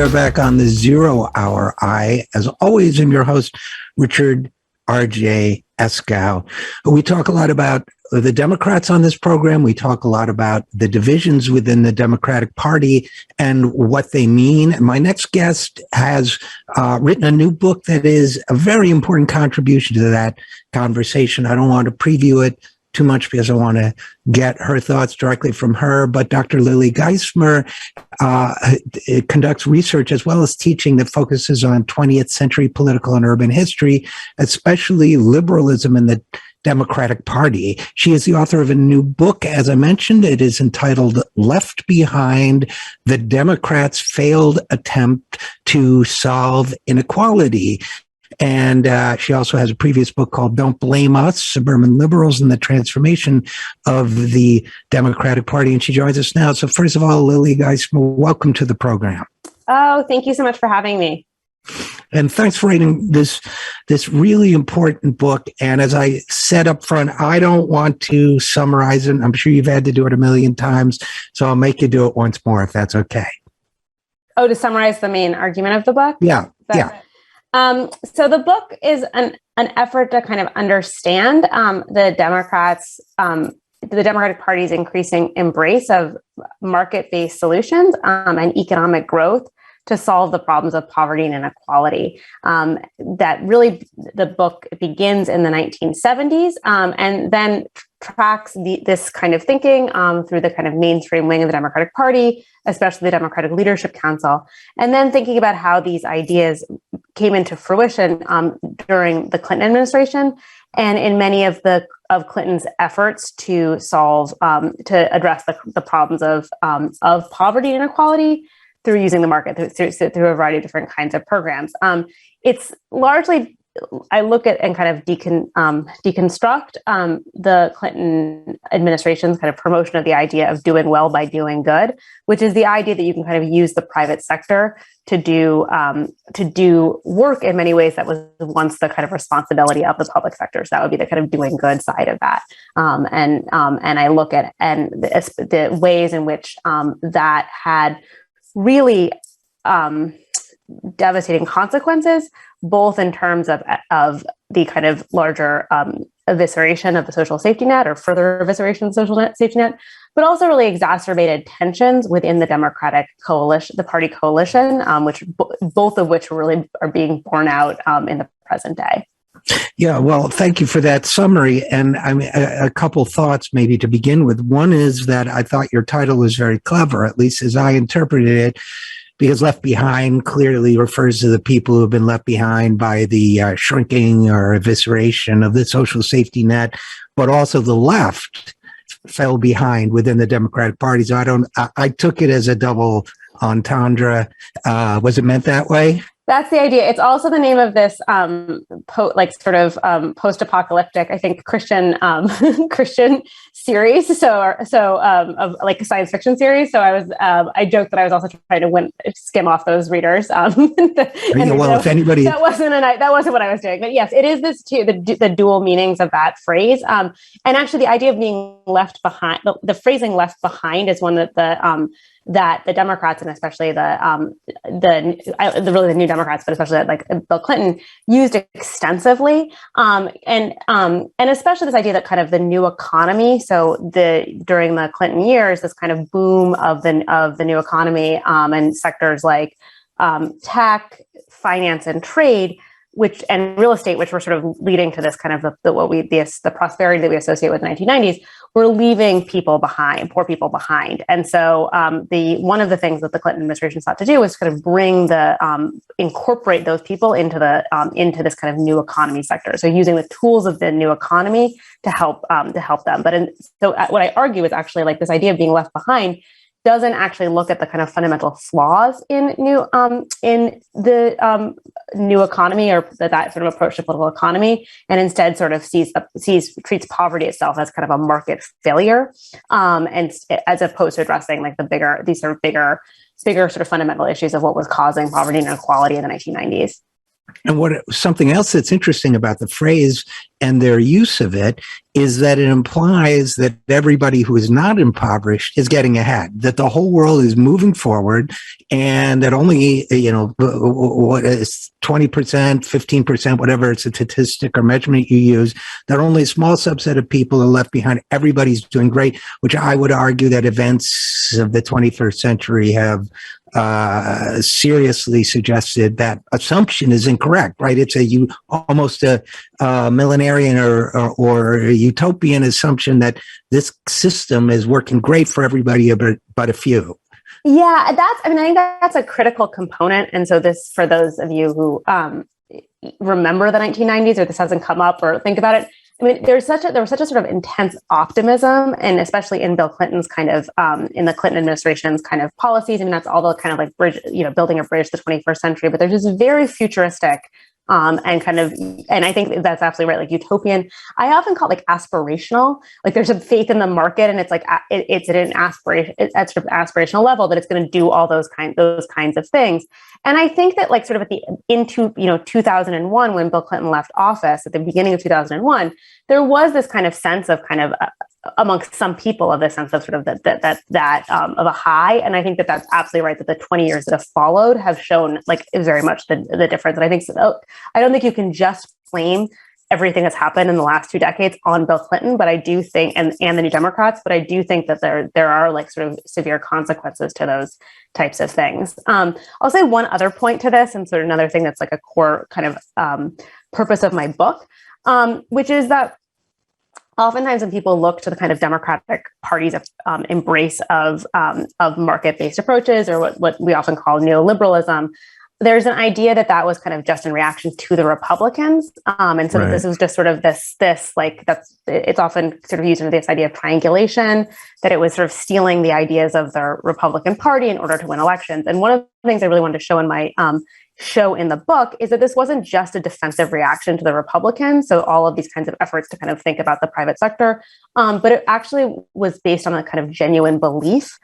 are back on the Zero Hour. I, as always, am your host, Richard RJ Eskow. We talk a lot about the Democrats on this program. We talk a lot about the divisions within the Democratic Party and what they mean. My next guest has written a new book that is a very important contribution to that conversation. I don't want to preview it too much because I want to get her thoughts directly from her. But Dr. Lily Geismer conducts research as well as teaching that focuses on 20th century political and urban history, especially liberalism in the Democratic Party. She is the author of a new book, as I mentioned. It is entitled Left Behind: The Democrats' Failed Attempt to Solve Inequality. And she also has a previous book called Don't Blame Us, Suburban Liberals and the Transformation of the Democratic Party. And she joins us now. So first of all, Lily Geismer, welcome to the program. Oh, thank you so much for having me. And thanks for writing this really important book. And as I said up front, I don't want to summarize it. I'm sure you've had to do it a million times, so I'll make you do it once more if that's okay. Oh, to summarize the main argument of the book? Yeah, yeah. So the book is an effort to kind of understand the Democratic Party's increasing embrace of market-based solutions and economic growth to solve the problems of poverty and inequality. That really, the book begins in the 1970s and then tracks this kind of thinking through the kind of mainstream wing of the Democratic Party, especially the Democratic Leadership Council, and then thinking about how these ideas came into fruition during the Clinton administration and in many of Clinton's efforts to solve, to address the problems of poverty and inequality through using the market through a variety of different kinds of programs. It's largely, I look at and kind of deconstruct the Clinton administration's kind of promotion of the idea of doing well by doing good, which is the idea that you can kind of use the private sector to do work in many ways that was once the kind of responsibility of the public sector. So that would be the kind of doing good side of that. And I look at the ways in which that had really devastating consequences, both in terms of the kind of larger evisceration of the social safety net or further evisceration of the social safety net, but also really exacerbated tensions within the Democratic coalition, the party coalition, which both of which really are being borne out in the present day. Yeah, well, thank you for that summary. And I mean, a couple thoughts maybe to begin with. One is that I thought your title was very clever, at least as I interpreted it, because Left Behind clearly refers to the people who have been left behind by the shrinking or evisceration of the social safety net, but also the left fell behind within the Democratic Party. So I took it as a double entendre. Was it meant that way? That's the idea. It's also the name of this post-apocalyptic, I think, Christian series. So of like a science fiction series. So I joked that I was also trying to skim off those readers. If anybody, that wasn't what I was doing. But yes, it is this too, the dual meanings of that phrase. And actually, the idea of being left behind, the phrasing "left behind" is one that the Democrats and especially the New Democrats, but especially like Bill Clinton used extensively, and especially this idea that kind of the new economy. So during the Clinton years, this kind of boom of the new economy and sectors like tech, finance, and trade, and real estate, which were sort of leading to this kind of the prosperity that we associate with the 1990s, were leaving people behind, poor people behind. And so one of the things that the Clinton administration sought to do was kind of incorporate those people into this kind of new economy sector. So using the tools of the new economy to help them. So what I argue is actually like this idea of being left behind doesn't actually look at the kind of fundamental flaws in the new economy or that sort of approach to political economy, and instead sort of treats poverty itself as kind of a market failure, and as opposed to addressing like bigger sort of fundamental issues of what was causing poverty and inequality in the 1990s. And something else that's interesting about the phrase and their use of it is that it implies that everybody who is not impoverished is getting ahead, that the whole world is moving forward, and that only, what is 20%, 15%, whatever statistic or measurement you use, that only a small subset of people are left behind. Everybody's doing great, which I would argue that events of the 21st century have seriously suggested that assumption is incorrect, right? It's almost a millenarian or a utopian assumption that this system is working great for everybody but a few. Yeah, I think that's a critical component. And so this, for those of you who remember the 1990s, or this hasn't come up or think about it, I mean, there was such a sort of intense optimism, and especially in Bill Clinton's kind of, in the Clinton administration's kind of policies. I mean, that's all the kind of like bridge, building a bridge to the 21st century, but there's this very futuristic and I think that's absolutely right. Like utopian, I often call it like aspirational. Like there's a faith in the market, and it's like it's at an aspirational level that it's going to do all those kinds of things. And I think that like sort of into 2001, when Bill Clinton left office at the beginning of 2001, there was this kind of sense of kind of amongst some people of this sense of sort of that of a high. And I think that that's absolutely right, that the 20 years that have followed have shown like is very much the difference. And I think I don't think you can just blame everything that's happened in the last 2 decades on Bill Clinton, but I do think, and the New Democrats, but I do think that there are like sort of severe consequences to those types of things. I'll say one other point to this, and sort of another thing that's like a core kind of purpose of my book, which is that oftentimes when people look to the kind of Democratic Party's embrace of market-based approaches, or what we often call neoliberalism, there's an idea that was kind of just in reaction to the Republicans. And so this was just sort of this like, it's often sort of used in this idea of triangulation, that it was sort of stealing the ideas of the Republican Party in order to win elections. And one of the things I really wanted to show in my show in the book is that this wasn't just a defensive reaction to the Republicans. So all of these kinds of efforts to kind of think about the private sector, but it actually was based on a kind of genuine belief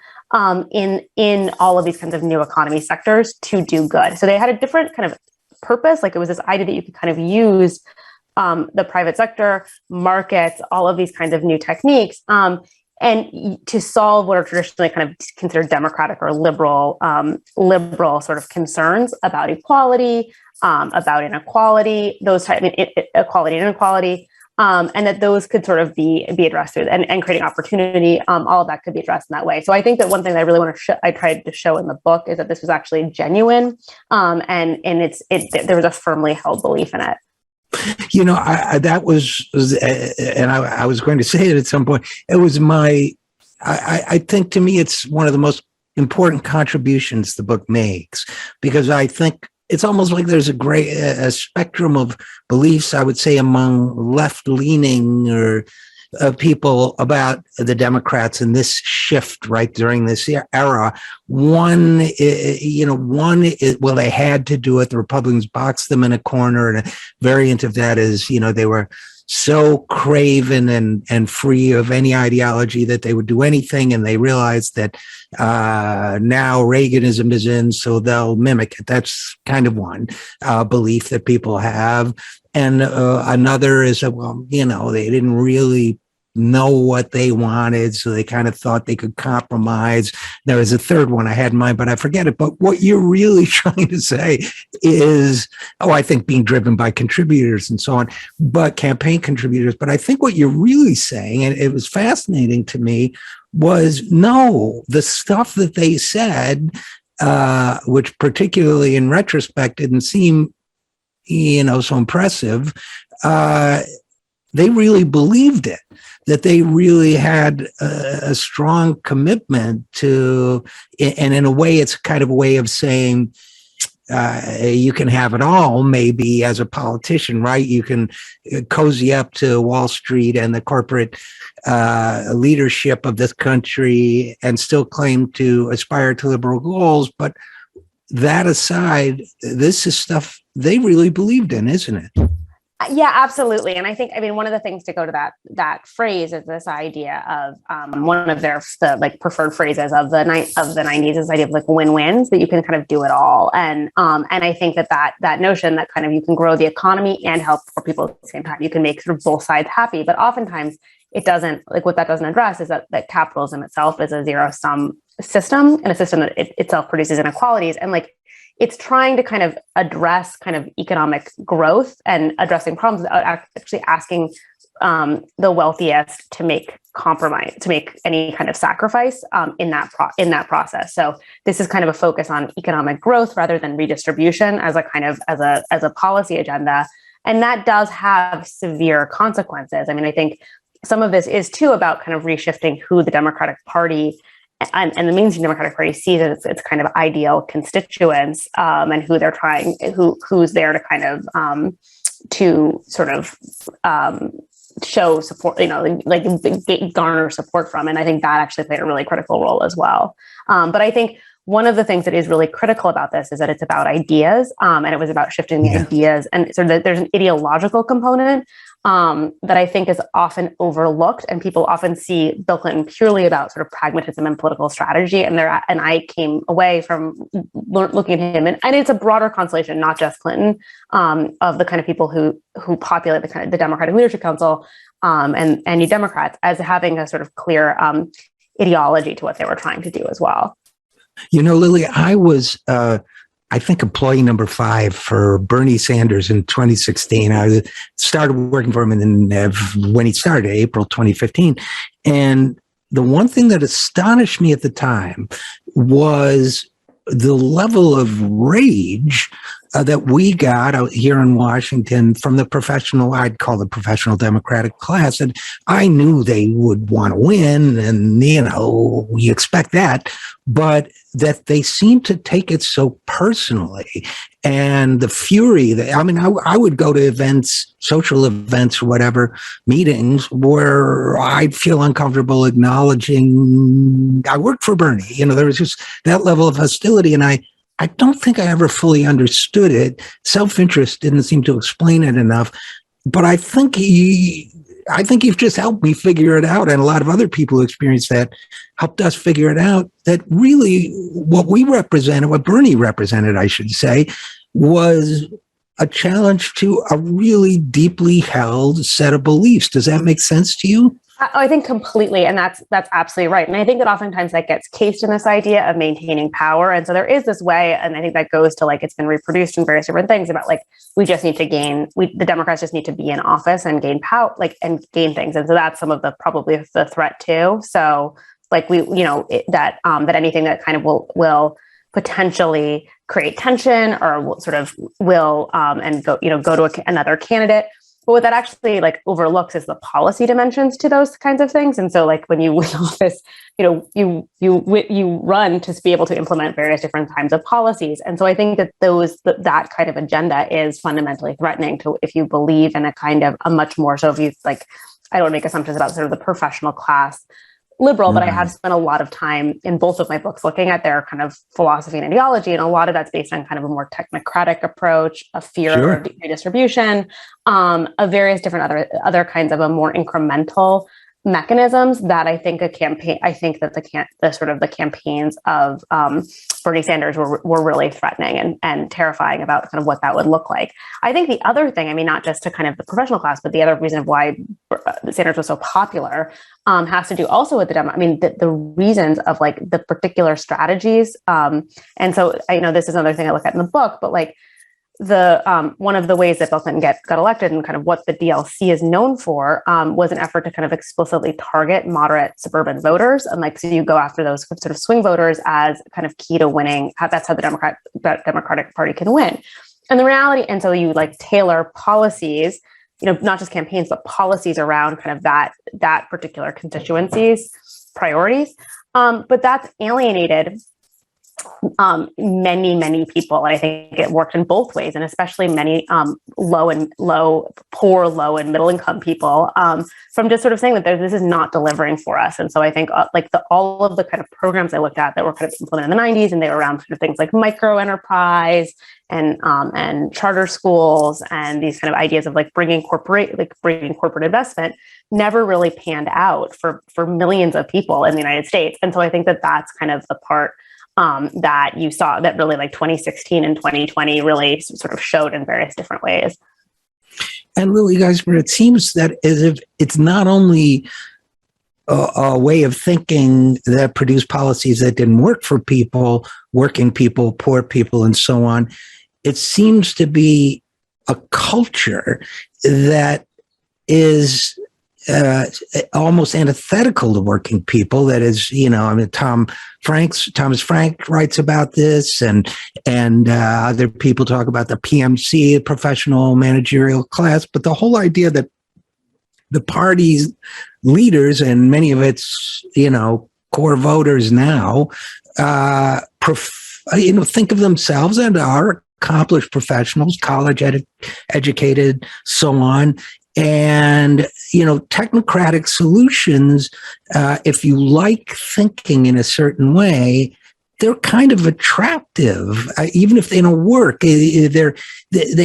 in all of these kinds of new economy sectors to do good. So they had a different kind of purpose. Like it was this idea that you could kind of use the private sector, markets, all of these kinds of new techniques, and to solve what are traditionally kind of considered democratic or liberal sort of concerns about equality, about inequality, equality and inequality, and that those could sort of be addressed through and creating opportunity. All of that could be addressed in that way. So I think that one thing that I really want to I tried to show in the book is that this was actually genuine, and there was a firmly held belief in it. That was, and I was going to say it at some point. It was I think to me, it's one of the most important contributions the book makes, because I think it's almost like there's a spectrum of beliefs, I would say, among left-leaning or people about the Democrats and this shift right during this era. One, they had to do it. The Republicans boxed them in a corner, and a variant of that is, they were so craven and free of any ideology that they would do anything, and they realized that now Reaganism is in, so they'll mimic it. That's kind of one belief that people have. And another is that, they didn't really know what they wanted, so they kind of thought they could compromise. There was a third one I had in mind, but I forget it. But what you're really trying to say is, I think being driven by contributors and so on, but campaign contributors. But I think what you're really saying, and it was fascinating to me, was no, the stuff that they said, which particularly in retrospect didn't seem, so impressive, they really believed it, that they really had a strong commitment to, and in a way, it's kind of a way of saying, you can have it all, maybe, as a politician, right? You can cozy up to Wall Street and the corporate leadership of this country and still claim to aspire to liberal goals. But that aside, this is stuff they really believed in, isn't it? Yeah, absolutely. And I think, I mean, one of the things to go to that phrase is this idea of one of the like preferred phrases of the 90s, this idea of like win-wins, that you can kind of do it all. And I think that notion that kind of you can grow the economy and help poor people at the same time, you can make sort of both sides happy. But oftentimes it doesn't, like what that doesn't address is that capitalism itself is a zero-sum system, and a system that itself produces inequalities. And like, it's trying to kind of address kind of economic growth and addressing problems without actually asking the wealthiest to make compromise, to make any kind of sacrifice in that process. So this is kind of a focus on economic growth rather than redistribution as a kind of as a policy agenda, and that does have severe consequences. I mean, I think some of this is too about kind of reshifting who the Democratic Party and the mainstream Democratic Party sees as its kind of ideal constituents, and who they're who's there to kind of to sort of show support, like garner support from. And I think that actually played a really critical role as well. But I think one of the things that is really critical about this is that it's about ideas, and it was about shifting the ideas. And so there's an ideological component that I think is often overlooked, and people often see Bill Clinton purely about sort of pragmatism and political strategy. And I came away from looking at him, and it's a broader constellation, not just Clinton, of the kind of people who populate the kind of the Democratic Leadership Council, and New Democrats, as having a sort of clear ideology to what they were trying to do as well. Lily, I was, I think, employee number 5 for Bernie Sanders in 2016. I started working for him when he started, April 2015. And the one thing that astonished me at the time was the level of rage that we got out here in Washington from the professional, I'd call the professional Democratic class. And I knew they would want to win, and, we expect that, but that they seemed to take it so personally. And the fury that, I would go to events, social events, or whatever, meetings where I'd feel uncomfortable acknowledging I worked for Bernie. There was just that level of hostility. And I don't think I ever fully understood it. Self-interest didn't seem to explain it enough. But I think you've just helped me figure it out. And a lot of other people who experienced that helped us figure it out, that really what we represented, what Bernie represented, I should say, was a challenge to a really deeply held set of beliefs. Does that make sense to you? I think completely. And that's absolutely right. And I think that oftentimes that gets cased in this idea of maintaining power. And so there is this way, and I think that goes to it's been reproduced in various different things about we just need to the Democrats just need to be in office and gain power, and gain things. And so that's some of probably the threat too. So that anything that kind of will potentially create tension or will and go to another candidate. But what that actually overlooks is the policy dimensions to those kinds of things. And so when you win office, you run to be able to implement various different kinds of policies. And so I think that that kind of agenda is fundamentally threatening to, if you believe in a kind of a much more, so if you I don't make assumptions about sort of the professional class liberal, but I have spent a lot of time in both of my books looking at their kind of philosophy and ideology. And a lot of that's based on kind of a more technocratic approach, a fear of redistribution, of various different other kinds of a more incremental mechanisms that I think that the campaigns of Bernie Sanders were really threatening and terrifying about kind of what that would look like. I think the other thing, not just to kind of the professional class, but the other reason why Sanders was so popular has to do also with the reasons of the particular strategies. And so I know this is another thing I look at in the book, but one of the ways that Bill Clinton got elected and kind of what the DLC is known for was an effort to kind of explicitly target moderate suburban voters. And so you go after those sort of swing voters as kind of key to winning. That's how the Democratic Party can win. And the reality, and so you tailor policies, not just campaigns, but policies around kind of that particular constituency's priorities. But that's alienated many people. And I think it worked in both ways, and especially many poor, low and middle income people from just sort of saying that this is not delivering for us. And so I think all of the kind of programs I looked at that were kind of implemented in the 90s, and they were around sort of things like Microenterprise and charter schools and these kind of ideas of like bringing corporate investment never really panned out for millions of people in the United States. And so I think that that's kind of the part that you saw that really like 2016 and 2020 really sort of showed in various different ways. And Lily Geismer, it seems that as if it's not only a way of thinking that produced policies that didn't work for people, working people, poor people, and so on. It seems to be a culture that is almost antithetical to working people. That is, I mean, Thomas Frank writes about this, and other people talk about the PMC, the professional managerial class. But the whole idea that the party's leaders and many of its, core voters now, think of themselves and are accomplished professionals, college educated, so on. And, technocratic solutions, if you like thinking in a certain way, they're kind of attractive, even if they don't work. They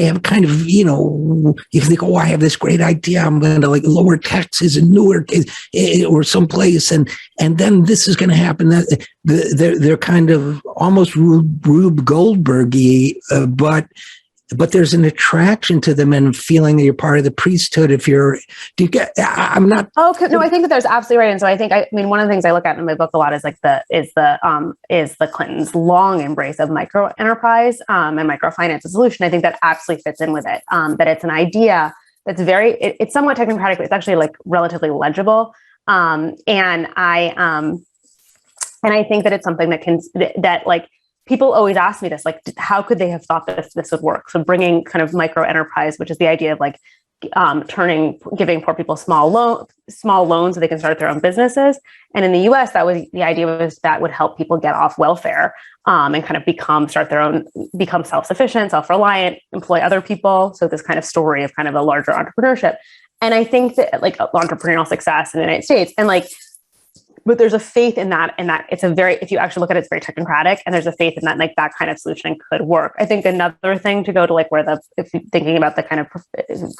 have kind of, you think, oh, I have this great idea. I'm going to like lower taxes in Newark or someplace, and then this is going to happen. They're kind of almost Rube Goldberg-y, but there's an attraction to them and feeling that you're part of the priesthood. I'm not. Oh, no, I think that there's absolutely right. And so I mean, one of the things I look at in my book a lot is like the Clintons' long embrace of microenterprise and microfinance as a solution. I think that absolutely fits in with it. That it's an idea that's it's somewhat technocratic, but it's actually like relatively legible. And I think that it's something that like, people always ask me this, like, how could they have thought that this would work? So bringing kind of microenterprise, which is the idea of like giving poor people small loans so they can start their own businesses. And in the U.S., the idea was that would help people get off welfare and kind of become self-sufficient, self-reliant, employ other people. So this kind of story of kind of a larger entrepreneurship. And I think that like entrepreneurial success in the United States and like, but there's a faith in that if you actually look at it, it's very technocratic, and there's a faith in that, like that kind of solution could work. I think another thing to go to like if you're thinking about the kind of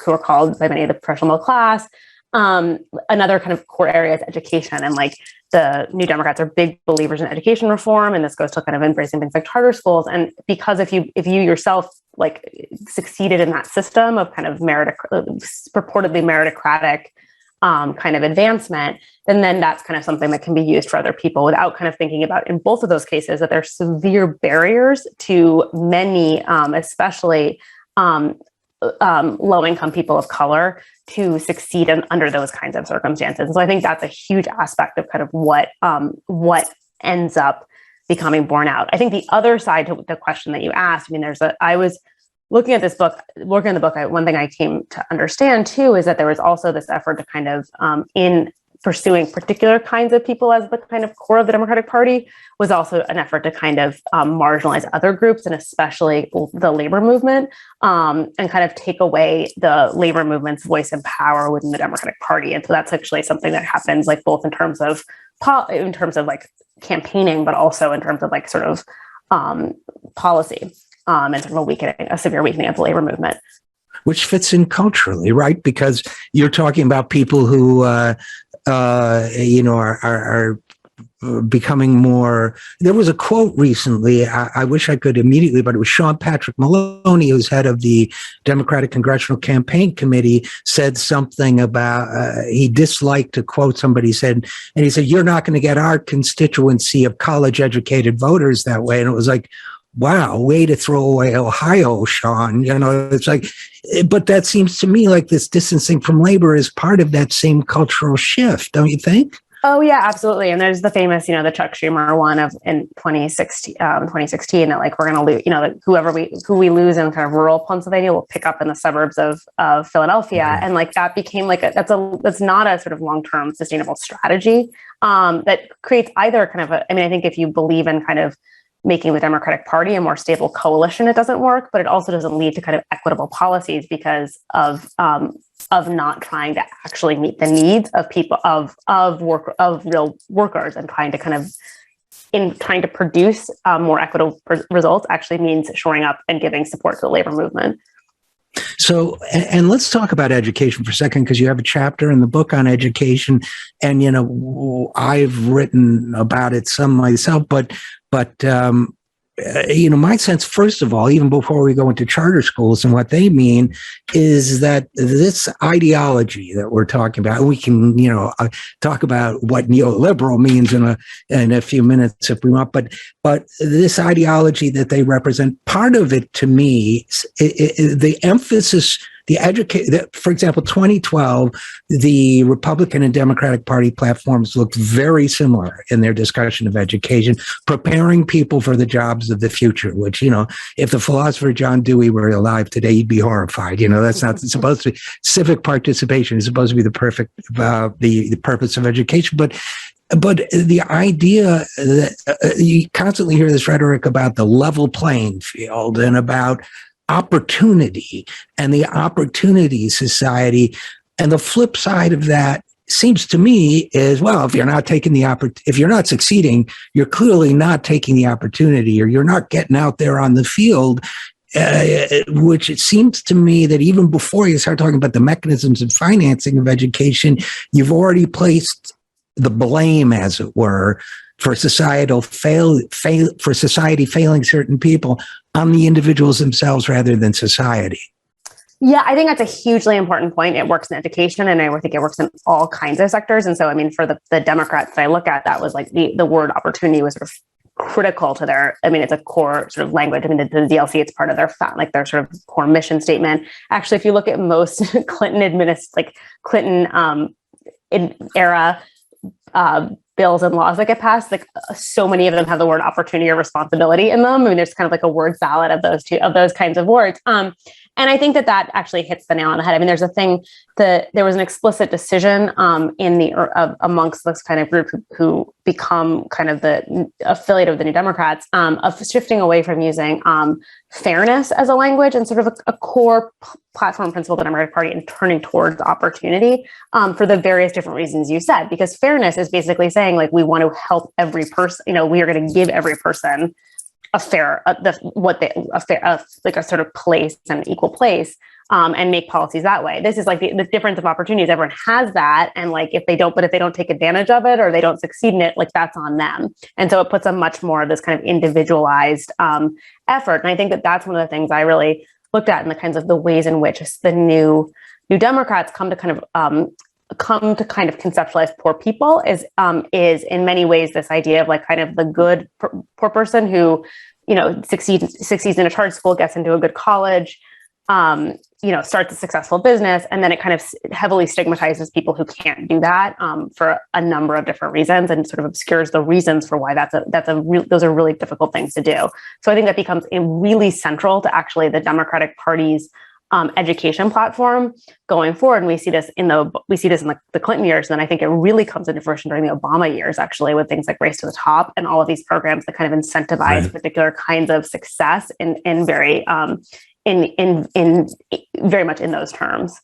who are called by many of the professional middle class, another kind of core area is education. And like the New Democrats are big believers in education reform. And this goes to kind of embracing things like charter schools. And because if you yourself like succeeded in that system of kind of purportedly meritocratic kind of advancement, then that's kind of something that can be used for other people without kind of thinking about in both of those cases that there's severe barriers to many, especially low-income people of color to succeed under those kinds of circumstances. And so I think that's a huge aspect of kind of what ends up becoming borne out. I think the other side to the question that you asked, I mean, I was looking at this book, working on the book, one thing I came to understand too is that there was also this effort to kind of in pursuing particular kinds of people as the kind of core of the Democratic Party was also an effort to kind of marginalize other groups and especially the labor movement and kind of take away the labor movement's voice and power within the Democratic Party. And so that's actually something that happens like both in terms of like campaigning, but also in terms of like sort of policy. And sort of a severe weakening of the labor movement. Which fits in culturally, right? Because you're talking about people who, are becoming more. There was a quote recently, I wish I could immediately, but it was Sean Patrick Maloney, who's head of the Democratic Congressional Campaign Committee, said something about, he disliked to quote somebody said, and he said, "You're not going to get our constituency of college educated voters that way." And it was like, wow, way to throw away Ohio, Sean. It's like, but that seems to me like this distancing from labor is part of that same cultural shift, don't you think? Oh yeah, absolutely. And there's the famous, the Chuck Schumer one in 2016 that like we're going to lose, that who we lose in kind of rural Pennsylvania will pick up in the suburbs of Philadelphia. Right. And like that became like that's not a sort of long-term sustainable strategy that creates either kind of I think if you believe in kind of making the Democratic Party a more stable coalition, it doesn't work, but it also doesn't lead to kind of equitable policies because of not trying to actually meet the needs of people of real workers and trying to kind of in trying to produce more equitable results actually means shoring up and giving support to the labor movement. So, and let's talk about education for a second, because you have a chapter in the book on education, and I've written about it some myself, but my sense, first of all, even before we go into charter schools and what they mean, is that this ideology that we're talking about, we can, talk about what neoliberal means in a few minutes if we want, but this ideology that they represent, part of it to me, the emphasis, for example, 2012, the Republican and Democratic Party platforms looked very similar in their discussion of education, preparing people for the jobs of the future, which, if the philosopher John Dewey were alive today, he'd be horrified. That's not supposed to be civic participation. It's supposed to be the purpose of education. But the idea that you constantly hear this rhetoric about the level playing field and about opportunity and the opportunity society. And the flip side of that seems to me is, well, if you're not succeeding, you're clearly not taking the opportunity, or you're not getting out there on the field, which it seems to me that even before you start talking about the mechanisms and financing of education, you've already placed the blame, as it were, for society failing certain people on the individuals themselves rather than society. Yeah, I think that's a hugely important point. It works in education, and I think it works in all kinds of sectors. And so, for the Democrats that I look at, that was like the word opportunity was sort of critical to their, it's a core sort of language. The DLC, it's part of their sort of core mission statement. Actually, if you look at most Clinton era bills and laws that get passed, so many of them have the word opportunity or responsibility in them. There's kind of like a word salad of those kinds of words. And I think that actually hits the nail on the head. There's a thing that there was an explicit decision amongst this kind of group who become kind of the affiliate of the New Democrats, of shifting away from using fairness as a language and sort of a core platform principle of the Democratic Party, and turning towards opportunity for the various different reasons you said. Because fairness is basically saying, we want to help every person. We are going to give every person a fair, a sort of place, and equal place, and make policies that way. This is like the difference of opportunities. Everyone has that, and if they don't take advantage of it, or they don't succeed in it, that's on them. And so it puts a much more of this kind of individualized effort. And I think that that's one of the things I really looked at in the kinds of the ways in which the new Democrats come to kind of conceptualize poor people is in many ways this idea of kind of the good poor person who, succeeds in a charter school, gets into a good college, starts a successful business, and then it kind of heavily stigmatizes people who can't do that for a number of different reasons, and sort of obscures the reasons for why those are really difficult things to do. So I think that becomes really central to actually the Democratic Party's education platform going forward. And we see this in the Clinton years. And then I think it really comes into fruition during the Obama years, actually, with things like Race to the Top and all of these programs that kind of incentivize particular kinds of success in very much in those terms.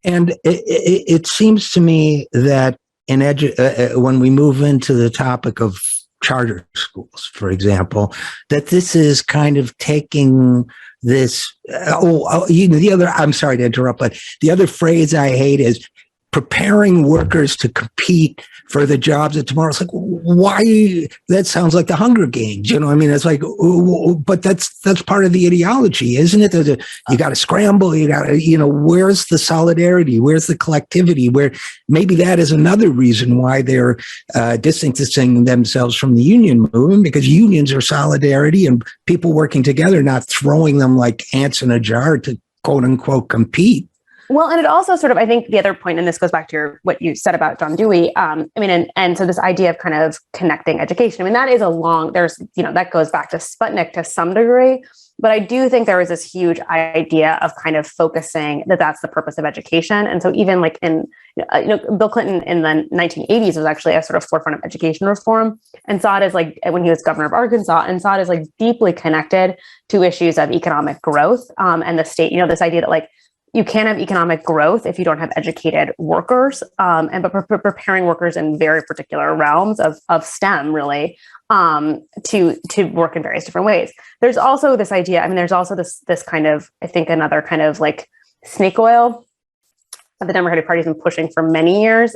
And it seems to me that when we move into the topic of charter schools, for example, that this is kind of taking this, I'm sorry to interrupt, but the other phrase I hate is preparing workers to compete for the jobs of tomorrow. It's like, why? That sounds like the Hunger Games. It's like, but that's part of the ideology, isn't it? You got to scramble. You got to, where's the solidarity? Where's the collectivity? Where maybe that is another reason why they're distancing themselves from the union movement, because unions are solidarity and people working together, not throwing them like ants in a jar to quote unquote compete. Well, and it also sort of, I think the other point, and this goes back to what you said about John Dewey. And so this idea of kind of connecting education, that is that goes back to Sputnik to some degree, but I do think there was this huge idea of kind of focusing that's the purpose of education. And so even in, Bill Clinton in the 1980s was actually a sort of forefront of education reform, and saw it as when he was governor of Arkansas, and saw it as deeply connected to issues of economic growth and the state, this idea that you can't have economic growth if you don't have educated workers, but preparing workers in very particular realms of STEM, really, to work in various different ways. There's also this idea. I mean, there's also this kind of, I think, another kind of like snake oil that the Democratic Party has been pushing for many years,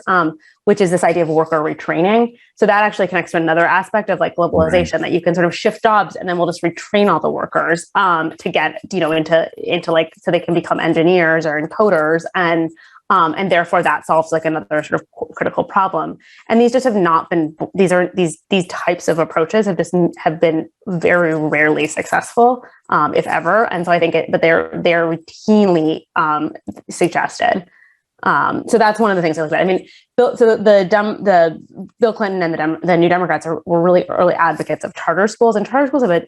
which is this idea of worker retraining. So that actually connects to another aspect of like globalization, right, that you can sort of shift jobs and then we'll just retrain all the workers to get, into like, so they can become engineers or encoders, and therefore that solves like another sort of critical problem. And these just have not been, these types of approaches have been very rarely successful, if ever. And so I think but they're routinely suggested. So that's one of the things I looked at. I mean, the Bill Clinton and the New Democrats were really early advocates of charter schools, and charter schools have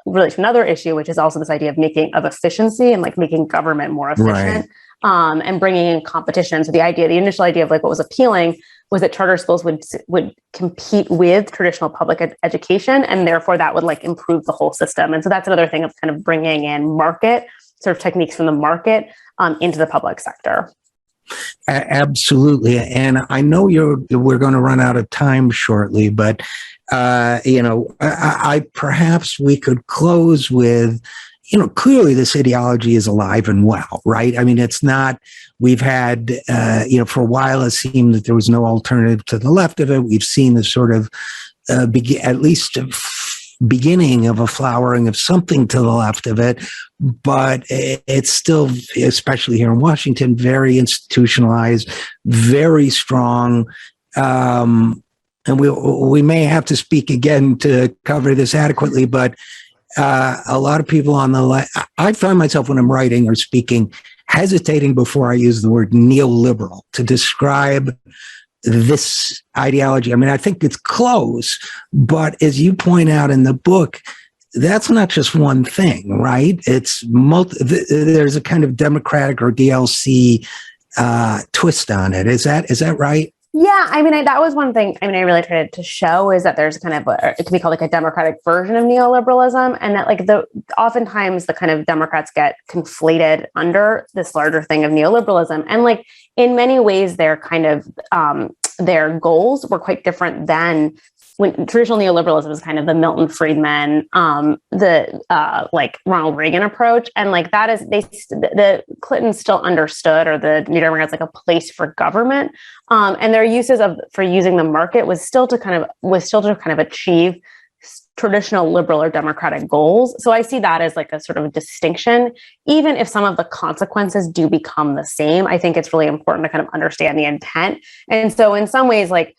really to another issue, which is also this idea of efficiency and like making government more efficient, right, and bringing in competition. So the initial idea of like what was appealing was that charter schools would compete with traditional public education, and therefore that would like improve the whole system. And so that's another thing of kind of bringing in market sort of techniques from the market into the public sector. Absolutely. And I know we're going to run out of time shortly, but, I perhaps we could close with, clearly this ideology is alive and well, right? I mean, it's not, we've had, for a while it seemed that there was no alternative to the left of it. We've seen the sort of, at least beginning of a flowering of something to the left of it, but it's still, especially here in Washington, very institutionalized, very strong. And we may have to speak again to cover this adequately, but a lot of people on the left, I find myself when I'm writing or speaking, hesitating before I use the word neoliberal to describe this ideology. I mean, I think it's close, but as you point out in the book, that's not just one thing, right? It's there's a kind of democratic or DLC twist on it. Is that right? Yeah, I mean, that was one thing. I mean, I really tried to show is that there's kind of it can be called like a democratic version of neoliberalism, and that like oftentimes the kind of Democrats get conflated under this larger thing of neoliberalism, and like in many ways, their kind of their goals were quite different than when traditional neoliberalism is kind of the Milton Friedman, like Ronald Reagan approach. And like that is, the Clintons still understood, or the New Democrats, like a place for government. And their uses for using the market was still to kind of achieve traditional liberal or democratic goals. So I see that as like a sort of a distinction, even if some of the consequences do become the same. I think it's really important to kind of understand the intent. And so in some ways, like,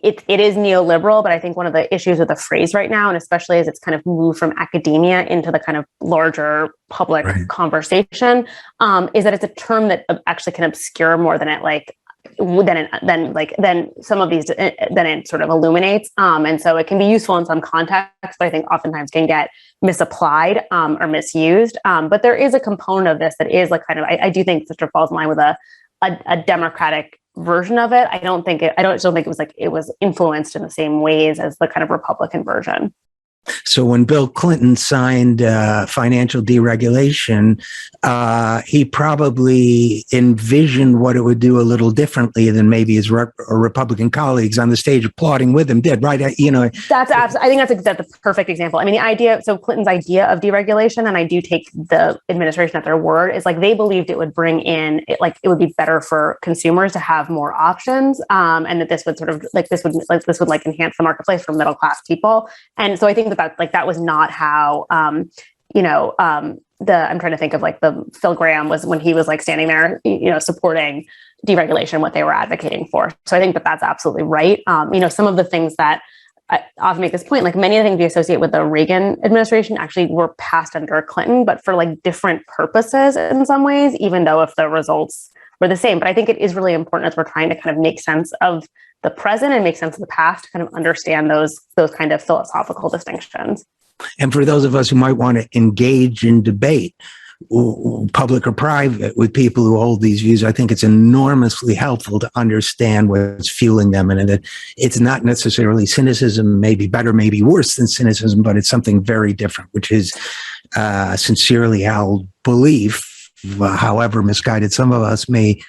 it is neoliberal, but I think one of the issues with the phrase right now, and especially as it's kind of moved from academia into the kind of larger public conversation, is that it's a term that actually can obscure more than it sort of illuminates. And so it can be useful in some contexts, but I think oftentimes can get misapplied or misused. But there is a component of this that is like kind of, I do think sort of falls in line with a democratic version of it. I don't think it was influenced in the same ways as the kind of Republican version. So when Bill Clinton signed financial deregulation, he probably envisioned what it would do a little differently than maybe his Republican colleagues on the stage applauding with him did, right? I think that's a perfect example. I mean, so Clinton's idea of deregulation, and I do take the administration at their word, is like they believed it would bring in, it would be better for consumers to have more options, and that this would sort of this would enhance the marketplace for middle class people. And so I think that was not how, I'm trying to think of like the Phil Gramm was when he was like standing there, supporting deregulation, what they were advocating for. So I think that's absolutely right. Some of the things that I often make this point, like many of the things we associate with the Reagan administration actually were passed under Clinton, but for like different purposes in some ways, even though if the results were the same. But I think it is really important as we're trying to kind of make sense of the present and make sense of the past to kind of understand those kind of philosophical distinctions. And for those of us who might want to engage in debate, public or private, with people who hold these views, I think it's enormously helpful to understand what's fueling them. And that it's not necessarily cynicism, maybe better, maybe worse than cynicism, but it's something very different, which is sincerely held belief however misguided some of us may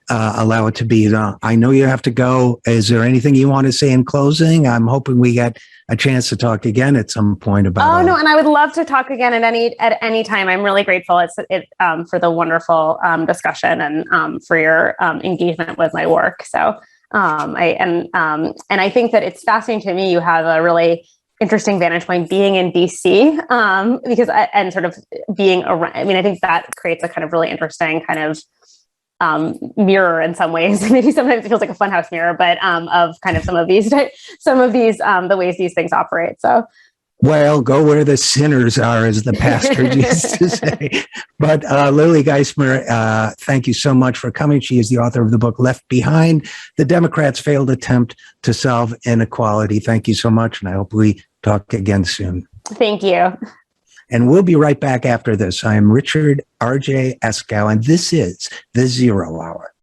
allow it to be. I know you have to go. Is there anything you want to say in closing? I'm hoping we get a chance to talk again at some point about. Oh no, and I would love to talk again at any time. I'm really grateful for the wonderful discussion and for your engagement with my work. So and I think that it's fascinating to me. You have a really interesting vantage point being in DC because and sort of being around. I mean, I think that creates a kind of really interesting kind of mirror in some ways. Maybe sometimes it feels like a funhouse mirror, but of kind of some of these the ways these things operate. So, well, go where the sinners are, as the pastor used to say. But Lily Geismer, thank you so much for coming. She is the author of the book Left Behind: The Democrats' Failed Attempt to Solve Inequality. Thank you so much, and I hope we talk again soon. Thank you. And we'll be right back after this. I am Richard RJ Eskow, and this is The Zero Hour.